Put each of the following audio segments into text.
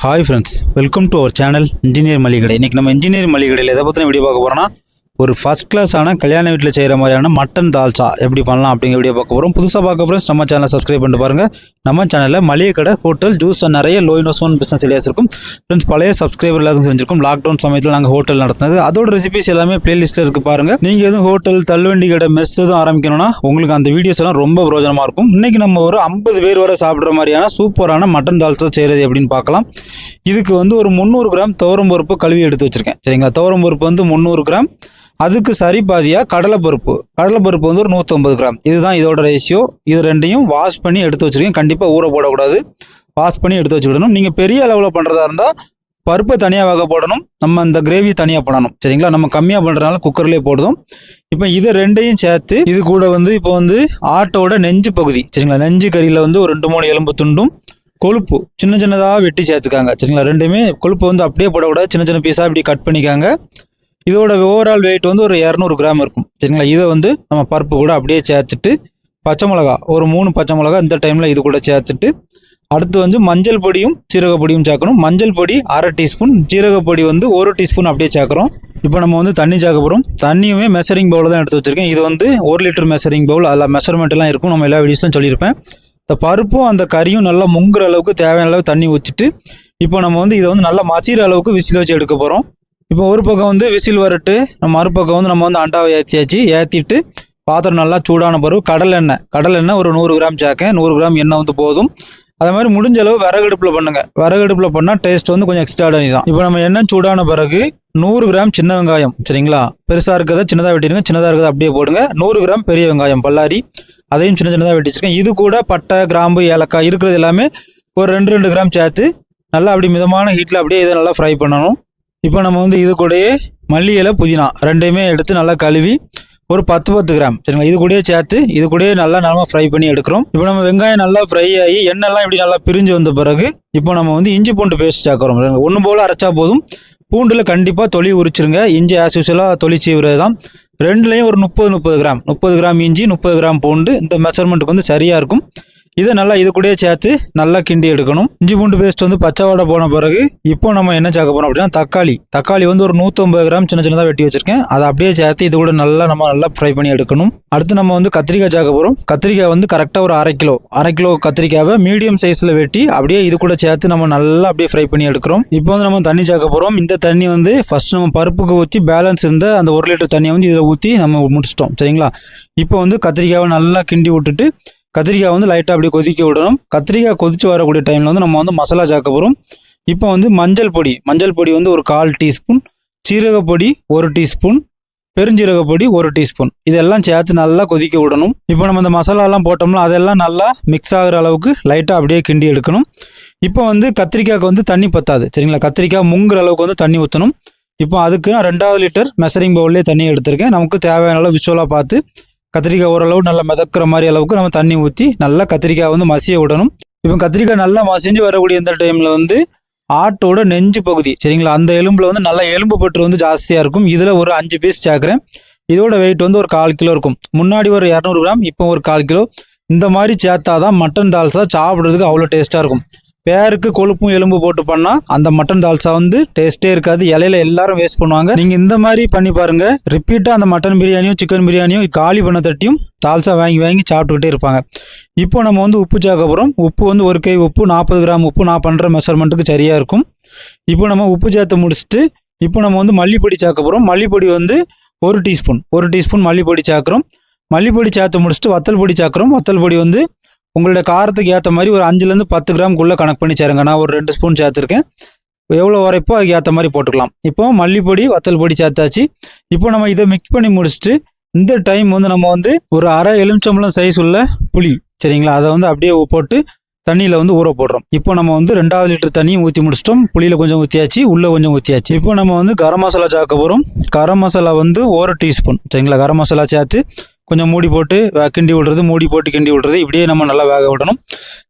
Hi friends, welcome to our channel engineer மளிகை. இன்றைக்கி நம்ம இன்ஜினியர் மளிகையில் எதை பற்றின வீடியோ பார்க்க போகிறோன்னா, ஒரு ஃபஸ்ட் கிளாஸான கல்யாண வீட்டில் செய்கிற மாதிரியான மட்டன் தால்ச்சா எப்படி பண்ணலாம் அப்படிங்கிற வீடியோ பார்க்க போகிறோம். புதுசாக பார்க்க ஃப்ரெண்ட்ஸ் நம்ம சேனலை சப்ஸ்கிரைப் பண்ணிட்டு பாருங்கள். நம்ம சேனலில் மளிகை கடை, ஹோட்டல், ஜூஸ் நிறைய லோ இன்வெஸ்ட்மெண்ட் பிஸ்னஸ் ஐடியாஸ் இருக்கும். ஃப்ரெண்ட்ஸ், பழைய சப்ஸ்கிரைபர் எல்லாத்துக்கும் செஞ்சிருக்கும். லாக்டவுன் சமயத்தில் நாங்கள் ஹோட்டல் நடத்துனது, அதோட ரெசிபிஸ் எல்லாமே பிளேலிஸ்ட்டில் இருக்குது பாருங்கள். நீங்கள் எதுவும் ஹோட்டல், தள்ளுவண்டி கடை, மெஸ் எதுவும் ஆரம்பிக்கணும்னா உங்களுக்கு அந்த வீடியோஸ் எல்லாம் ரொம்ப பிரயோஜனமாக இருக்கும். இன்றைக்கி நம்ம ஒரு 50 பேர் வரை சாப்பிட்ற மாதிரியான சூப்பரான மட்டன் தால்ச்சா செய்கிறது எப்படின்னு பார்க்கலாம். இதுக்கு ஒரு 300 கிராம் துவரம் பருப்பு கழுவி எடுத்து வச்சுருக்கேன். சரிங்களா, துவரம் பருப்பு 300 கிராம். அதுக்கு சரி பாதியாக கடலைப்பருப்பு ஒரு 150 கிராம். இதுதான் இதோட ரேஷியோ. இது ரெண்டையும் வாஷ் பண்ணி எடுத்து வச்சுருக்கேன். கண்டிப்பாக ஊற போடக்கூடாது, வாஷ் பண்ணி எடுத்து வச்சுக்கிடணும். நீங்கள் பெரிய அளவில் பண்ணுறதா இருந்தால் பருப்பை தனியாக வகை போடணும், நம்ம இந்த கிரேவி தனியாக பண்ணணும். சரிங்களா, நம்ம கம்மியாக பண்ணுறதுனால குக்கர்லேயே போடுறோம். இப்போ இது ரெண்டையும் சேர்த்து இது கூட இப்போ ஆட்டோட நெஞ்சு பகுதி, சரிங்களா, நெஞ்சு கறியில் ஒரு 2-3 எலும்பு துண்டும் கொழுப்பு சின்ன சின்னதாக வெட்டி சேர்த்துக்காங்க. சரிங்களா, ரெண்டுமே கொழுப்பு அப்படியே போடக்கூடாது, சின்ன சின்ன பீஸாக இப்படி கட் பண்ணிக்காங்க. இதோட ஓவரால் வெயிட் ஒரு 200 கிராம் இருக்கும். சரிங்களா, இதை நம்ம பருப்பு கூட அப்படியே சேர்த்துட்டு பச்சை மிளகா ஒரு 3 பச்சை மிளகா இந்த டைமில் இது கூட சேர்த்துட்டு அடுத்து மஞ்சள் பொடியும் சீரக பொடியும் சேர்க்கணும். மஞ்சள் பொடி 1/2 டீஸ்பூன், சீரக பொடி 1 டீஸ்பூன் அப்படியே சேர்க்குறோம். இப்போ நம்ம தண்ணி சேர்க்க போகிறோம். தண்ணியுமே மெஷரிங் பவுலில் தான் எடுத்து வச்சுருக்கேன். இது 1 லிட்டர் மெஷரிங் பவுல், அதில் மெஷர்மெண்ட்லாம் இருக்கும். நம்ம எல்லா வீடியோஸ்லையும் சொல்லியிருப்பேன். இந்த பருப்பும் அந்த கறியும் நல்லா முங்குற அளவுக்கு தேவையான அளவு தண்ணி ஊற்றிட்டு இப்போ நம்ம இதை நல்லா மசிகிற அளவுக்கு விசில் வச்சு எடுக்க போகிறோம். இப்போ ஒரு பக்கம் விசில் வரட்டு, நம்ம மறுபக்கம் நம்ம அண்டாவை ஏற்றிட்டு பாத்திரம் நல்லா சூடான பிறகு கடலெண்ணெய் ஒரு 100 கிராம் சேர்க்கேன். 100 கிராம் எண்ணெய் போதும். அதே மாதிரி முடிஞ்ச அளவு விறகடுப்பில் பண்ணுங்கள். விறகடுப்பில் பண்ணால் டேஸ்ட் கொஞ்சம் எக்ஸ்ட்ராடனி தான். இப்போ நம்ம எண்ணெய் சூடான பிறகு 100 கிராம் சின்ன வெங்காயம், சரிங்களா, பெருசாக இருக்கிறத சின்னதாக வெட்டிடுங்க, சின்னதாக இருக்கிறத அப்படியே போடுங்க. 100 கிராம் பெரிய வெங்காயம் பல்லாரி, அதையும் சின்ன சின்னதாக வெட்டிச்சிருக்கேன். இது கூட பட்டை, கிராம்பு, ஏலக்காய் இருக்கிறது எல்லாமே ஒரு 2 கிராம் சேர்த்து நல்லா அப்படி மிதமான ஹீட்டில் அப்படியே இதை நல்லா ஃப்ரை பண்ணணும். இப்போ நம்ம இது கூடயே மல்லி இலை, புதினா ரெண்டையுமே எடுத்து நல்லா கழுவி ஒரு 10 கிராம், சரிங்களா, இது கூடயே சேர்த்து இது கூடயே நல்லா ஃப்ரை பண்ணி எடுக்கிறோம். இப்போ நம்ம வெங்காயம் நல்லா ஃப்ரை ஆகி எண்ணெய்லாம் இப்படி நல்லா பிரிஞ்சு வந்த பிறகு இப்போ நம்ம இஞ்சி பூண்டு பேஸ்ட் சேர்க்குறோம். ஒன்று போல் அரைச்சா போதும். பூண்டில் கண்டிப்பாக தொளி உரிச்சிருங்க. இஞ்சி ஆஸ் யூஸ்வலாக தொளி சீவுறது தான். ரெண்டுலேயும் ஒரு 30 கிராம், 30 கிராம் இஞ்சி, 30 கிராம் பூண்டு. இந்த மெஷர்மெண்ட்டுக்கு சரியாக இருக்கும். இதை நல்லா இது கூடயே சேர்த்து நல்லா கிண்டி எடுக்கணும். இஞ்சி பூண்டு பேஸ்ட் பச்சை வாடை போன பிறகு இப்போ நம்ம என்ன சேர்க்க போகிறோம் அப்படின்னா தக்காளி ஒரு 150 கிராம் சின்ன சின்னதாக வெட்டி வச்சிருக்கேன். அதை அப்படியே சேர்த்து இது கூட நல்லா ஃப்ரை பண்ணி எடுக்கணும். அடுத்து நம்ம கத்திரிக்காய் சேர்க்க போகிறோம். கத்திரிக்காய் கரெக்டாக ஒரு அரை கிலோ கத்திரிக்காவை மீடியம் சைஸில் வெட்டி அப்படியே இது கூட சேர்த்து நம்ம நல்லா அப்படியே ஃப்ரை பண்ணி எடுக்கிறோம். இப்போ நம்ம தண்ணி சேர்க்க போகிறோம். இந்த தண்ணி ஃபர்ஸ்ட் நம்ம பருப்புக்கு ஊற்றி பேலன்ஸ் இருந்த அந்த 1 லிட்டர் தண்ணியை இதில் ஊற்றி நம்ம முடிச்சிட்டோம். சரிங்களா, இப்போ கத்திரிக்காவை நல்லா கிண்டி விட்டுட்டு கத்திரிக்காய் லைட்டாக அப்படியே கொதிக்க விடணும். கத்திரிக்காய் கொதிச்சு வரக்கூடிய டைமில் நம்ம மசாலா சேர்க்க போகிறோம். இப்போ மஞ்சள் பொடி ஒரு 1/4 டீஸ்பூன், சீரகப்பொடி 1 டீஸ்பூன், பெருஞ்சீரகப்பொடி 1 டீஸ்பூன், இதெல்லாம் சேர்த்து நல்லா கொதிக்க விடணும். இப்போ நம்ம இந்த மசாலாலாம் போட்டோம்னா அதெல்லாம் நல்லா மிக்ஸ் ஆகிற அளவுக்கு லைட்டாக அப்படியே கிண்டி எடுக்கணும். இப்போ கத்திரிக்காய்க்கு தண்ணி பத்தாது. சரிங்களா, கத்திரிக்காய் முங்குற அளவுக்கு தண்ணி ஊற்றணும். இப்போ அதுக்கு நான் 2 லிட்டர் மெஷரிங் பவுல்லே தண்ணி எடுத்திருக்கேன். நமக்கு தேவையான அளவு விஷுவலாக பார்த்து கத்திரிக்காய் ஓரளவு நல்லா மிதக்கிற மாதிரி அளவுக்கு நம்ம தண்ணி ஊற்றி நல்லா கத்திரிக்காய் மசிய விடணும். இப்போ கத்திரிக்காய் நல்லா மசிஞ்சு வரக்கூடிய இந்த டைமில் ஆட்டோட நெஞ்சு பகுதி, சரிங்களா, அந்த எலும்பில் நல்லா எலும்பு பற்று ஜாஸ்தியாக இருக்கும். இதில் ஒரு 5 பீஸ் சேர்க்குறேன். இதோட வெயிட் ஒரு 1/4 கிலோ இருக்கும். முன்னாடி ஒரு 200 கிராம், இப்போ ஒரு 1/4 கிலோ. இந்த மாதிரி சேர்த்தாதான் மட்டன் தால்சா சாப்பிட்றதுக்கு அவ்வளோ டேஸ்ட்டாக இருக்கும். பேருக்கு கொழுப்பும் எலும்பு போட்டு பண்ணால் அந்த மட்டன் தால்சா டேஸ்ட்டே இருக்காது. இலையில எல்லாரும் வேஸ்ட் பண்ணுவாங்க. நீங்கள் இந்த மாதிரி பண்ணி பாருங்க. ரிப்பீட்டாக அந்த மட்டன் பிரியாணியும் சிக்கன் பிரியாணியும் காலி பண்ண தட்டியும் தால்சா வாங்கி சாப்பிட்டுக்கிட்டே இருப்பாங்க. இப்போ நம்ம உப்பு சேர்க்க போகிறோம். உப்பு ஒரு கை உப்பு, 40 கிராம் உப்பு நான் பண்ணுற மெஷர்மெண்ட்டுக்கு சரியாக இருக்கும். இப்போ நம்ம உப்பு சேர்த்து முடிச்சுட்டு இப்போ நம்ம மல்லிப்பொடி சேர்க்க போகிறோம். மல்லிப்பொடி 1 டீஸ்பூன் மல்லிப்பொடி சேர்க்குறோம். மல்லிப்பொடி சேர்த்து முடிச்சுட்டு வத்தல் பொடி சேர்க்குறோம். வத்தல் பொடி உங்களோட காரத்துக்கு ஏற்ற மாதிரி ஒரு 5லேருந்து 10 கிராம்குள்ளே கணக்கு பண்ணி சேருங்க. நான் ஒரு 2 ஸ்பூன் சேர்த்துருக்கேன். எவ்வளோ வரைப்போ அதுக்கு ஏற்ற மாதிரி போட்டுக்கலாம். இப்போ மல்லிப்பொடி வத்தல் பொடி சேர்த்தாச்சு. இப்போ நம்ம இதை மிக்ஸ் பண்ணி முடிச்சுட்டு இந்த டைம் நம்ம ஒரு அரை எலுமிச்சம்பழம் சைஸ் உள்ள புளி, சரிங்களா, அதை அப்படியே போட்டு தண்ணியில் ஊற போடுறோம். இப்போ நம்ம 2 லிட்டர் தண்ணியும் ஊற்றி முடிச்சிட்டோம். புளியில் கொஞ்சம் ஊற்றியாச்சு, உள்ளே கொஞ்சம் ஊற்றியாச்சு. இப்போ நம்ம கரம் மசாலா சேர்க்க போகிறோம். கரம் மசாலா 1 டீஸ்பூன், சரிங்களா, கரம் மசாலா சேர்த்து கொஞ்சம் மூடி போட்டு கிண்டி விடுறது, மூடி போட்டு கிண்டி விடுறது, இப்படியே நம்ம நல்லா வேக விடணும்.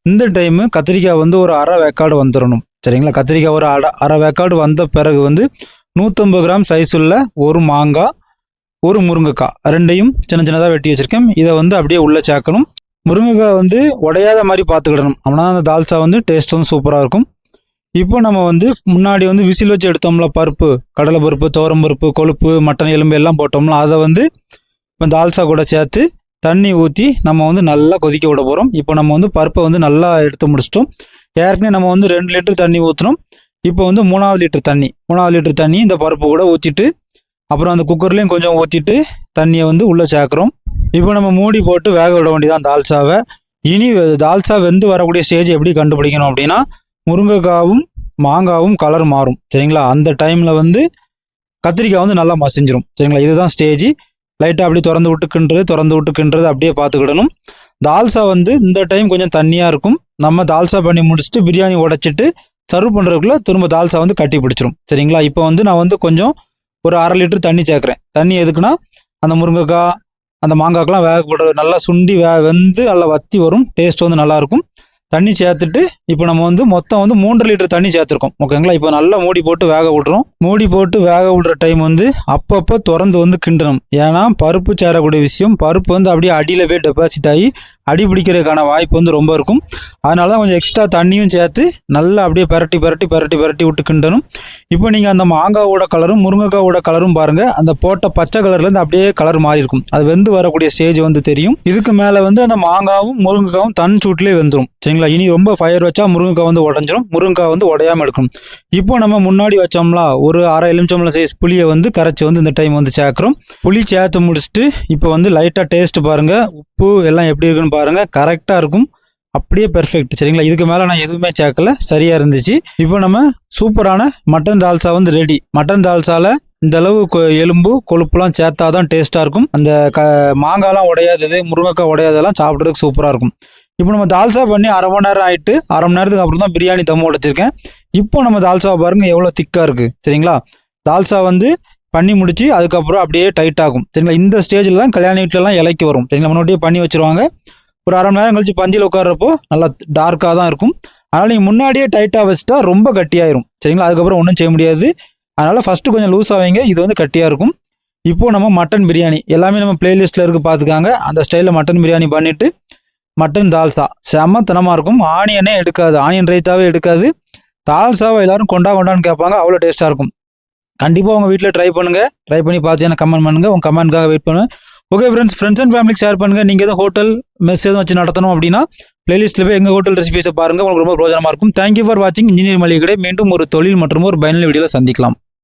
இந்த டைமு கத்திரிக்காய் ஒரு அரை வேக்காடு வந்துடணும். சரிங்களா, கத்திரிக்காய் ஒரு அரை வேக்காடு வந்த பிறகு 150 கிராம் சைஸ் உள்ள ஒரு மாங்காய், ஒரு முருங்கைக்காய் ரெண்டையும் சின்ன சின்னதாக வெட்டி வச்சுருக்கேன். இதை அப்படியே உள்ளே சேர்க்கணும். முருங்கைக்காய் உடையாத மாதிரி பார்த்துக்கிடணும். அப்படின்னா அந்த தால்சா டேஸ்ட் சூப்பராக இருக்கும். இப்போ நம்ம வந்து முன்னாடி வந்து விசில் வச்சு எடுத்தோம்ல பருப்பு, கடலை பருப்பு, துவரம் பருப்பு, கொழுப்பு, மட்டன் எலும்பு எல்லாம் போட்டோம்ல, அதை வந்து இப்போ தால்சா கூட சேர்த்து தண்ணி ஊற்றி நம்ம வந்து நல்லா கொதிக்க விட போகிறோம். இப்போ நம்ம வந்து பருப்பை வந்து நல்லா எடுத்து முடிச்சிட்டோம். ஏற்கனவே நம்ம வந்து 2 லிட்டர் தண்ணி ஊற்றினோம். இப்போ வந்து 3வது லிட்டர் தண்ணி இந்த பருப்பு கூட ஊற்றிட்டு அப்புறம் அந்த குக்கர்லேயும் கொஞ்சம் ஊற்றிட்டு தண்ணியை வந்து உள்ளே சேர்க்குறோம். இப்போ நம்ம மூடி போட்டு வேக விட வேண்டியதான் தால்சாவை. இனி தால்சா வெந்து வரக்கூடிய ஸ்டேஜ் எப்படி கண்டுபிடிக்கணும் அப்படின்னா, முருங்கைக்காவும் மாங்காவும் கலர் மாறும் சரிங்களா. அந்த டைமில் வந்து கத்திரிக்காய் வந்து நல்லா மசிஞ்சிரும் சரிங்களா. இதுதான் ஸ்டேஜ். லைட்டாக அப்படியே திறந்து விட்டுக்கின்றது அப்படியே பார்த்துக்கிடணும். தால்சா வந்து இந்த டைம் கொஞ்சம் தண்ணியாக இருக்கும். நம்ம தால்சா பண்ணி முடிச்சுட்டு பிரியாணி உடைச்சிட்டு சர்வ் பண்ணுறதுக்குள்ளே திரும்ப தால்சா வந்து கட்டி பிடிச்சிரும் சரிங்களா. இப்போ வந்து நான் வந்து கொஞ்சம் ஒரு 1/2 லிட்டர் தண்ணி சேர்க்குறேன். தண்ணி எதுக்குன்னா, அந்த முருங்கைக்காய் அந்த மாங்காய்க்கெலாம் வேக போடுறது நல்லா சுண்டி வெந்து நல்லா வற்றி வரும். டேஸ்ட் வந்து நல்லாயிருக்கும். தண்ணி சேர்த்துட்டு இப்போ நம்ம வந்து மொத்தம் வந்து 3 லிட்டர் தண்ணி சேர்த்துருக்கோம் ஓகேங்களா. இப்போ நல்லா மூடி போட்டு வேக விட்றோம். மூடி போட்டு வேக விடுற டைம் வந்து அப்பப்போ திறந்து வந்து கிண்டணும். ஏன்னா பருப்பு சேரக்கூடிய விஷயம், பருப்பு வந்து அப்படியே அடியில் போய் டெபாசிட் ஆகி அடி பிடிக்கிறதுக்கான வாய்ப்பு வந்து ரொம்ப இருக்கும். அதனால தான் கொஞ்சம் எக்ஸ்ட்ரா தண்ணியும் சேர்த்து நல்லா அப்படியே பரட்டி விட்டு கிண்டணும். இப்போ நீங்கள் அந்த மாங்காவோட கலரும் முருங்கைக்காவோட கலரும் பாருங்கள், அந்த போட்ட பச்சை கலர்லேருந்து அப்படியே கலர் மாறி இருக்கும். அது வெந்து வரக்கூடிய ஸ்டேஜ் வந்து தெரியும். இதுக்கு மேலே வந்து அந்த மாங்காவும் முருங்கைக்காவும் தன் சூட்லேயே வெந்துடும் சரிங்களா. இனி ரொம்ப ஃபயர் வச்சா முருங்கைக்காய் வந்து உடஞ்சிரும். முருங்கைக்காய் வந்து உடையாமல் எடுக்கணும். இப்போ நம்ம முன்னாடி வச்சோம்ல ஒரு 1/2 எலுமிச்சம்பழம் சைஸ் புளியை வந்து கரைச்சி வந்து இந்த டைம் வந்து சேர்க்குறோம். புளி சேர்த்து முடிச்சுட்டு இப்போ வந்து லைட்டாக டேஸ்ட் பாருங்கள், உப்பு எல்லாம் எப்படி இருக்குன்னு பாருங்கள். கரெக்டாக இருக்கும், அப்படியே பெர்ஃபெக்ட் சரிங்களா. இதுக்கு மேலே நான் எதுவுமே சேர்க்கல, சரியாக இருந்துச்சு. இப்போ நம்ம சூப்பரான மட்டன் தால்சா வந்து ரெடி. மட்டன் தால்சாவில் இந்த அளவு எலும்பு கொழுப்புலாம் சேர்த்தா தான் டேஸ்ட்டாக இருக்கும். அந்த மாங்காய்லாம் உடையாதது, முருங்கைக்காய் உடையாதெல்லாம் சாப்பிட்றதுக்கு சூப்பராக இருக்கும். இப்போ நம்ம தால்சா பண்ணி 1/2 மணி நேரம் ஆகிட்டு 1/2 மணி நேரத்துக்கு அப்புறம் தான் பிரியாணி தம் உடைச்சிருக்கேன். இப்போ நம்ம தால்சா பாருங்கள் எவ்வளோ திக்காக இருக்குது சரிங்களா. தால்சா வந்து பண்ணி முடிச்சு அதுக்கப்புறம் அப்படியே டைட் ஆகும் சரிங்களா. இந்த ஸ்டேஜில் தான் கல்யாண வீட்டிலலாம் இலைக்கு வரும் சரிங்களா. முன்னாடியே பண்ணி வச்சுருவாங்க. ஒரு 1/2 மணி நேரம் கழிச்சு பஞ்சில் உட்கார்றப்போ நல்லா டார்க்காக தான் இருக்கும். அதனால் நீங்கள் முன்னாடியே டைட்டாக வச்சுட்டா ரொம்ப கட்டியாயிரும் சரிங்களா. அதுக்கப்புறம் ஒன்றும் செய்ய முடியாது. அதனால் ஃபஸ்ட்டு கொஞ்சம் லூஸாக வைங்க, இது வந்து கட்டியாக இருக்கும். இப்போது நம்ம மட்டன் பிரியாணி எல்லாமே நம்ம பிளேலிஸ்ட்டில் இருக்குது பார்த்துக்காங்க. அந்த ஸ்டைலில் மட்டன் பிரியாணி பண்ணிவிட்டு மட்டன் தால்சா செம்மத்தனமாக இருக்கும். ஆனியனே எடுக்காது, ஆனியன் ரைத்தாவே எடுக்காது. தால்சாவை எல்லோரும் கொண்டான்னு கேட்பாங்க, அவ்வளோ டேஸ்ட்டாக இருக்கும். கண்டிப்பாக உங்கள் வீட்டில் ட்ரை பண்ணுங்கள். ட்ரை பண்ணி பார்த்து எனக்கு கமெண்ட் பண்ணுங்கள். உங்கள் கமெண்ட்காக வெயிட் பண்ணுவேன். ஓகே ஃப்ரெண்ட்ஸ் அண்ட் ஃபேமிலிக்கு ஷேர் பண்ணுங்கள். நீங்கள் எதுவும் ஹோட்டல் மெஸ் எதுவும் வச்சு நடத்தணும் அப்படின்னா பிளேலிஸ்ட்டில் போய் எங்கள் ஹோட்டல் ரெசிபிஸை பாருங்கள். உங்களுக்கு ரொம்ப பிரோஜனமாக இருக்கும். தேங்க்யூ ஃபார் வாட்சிங் இன்ஜினியர் மளிகை கடை. மீண்டும் ஒரு தொழில் மற்றும் ஒரு பயனுள்ள வீடியோவில் சந்திக்கலாம்.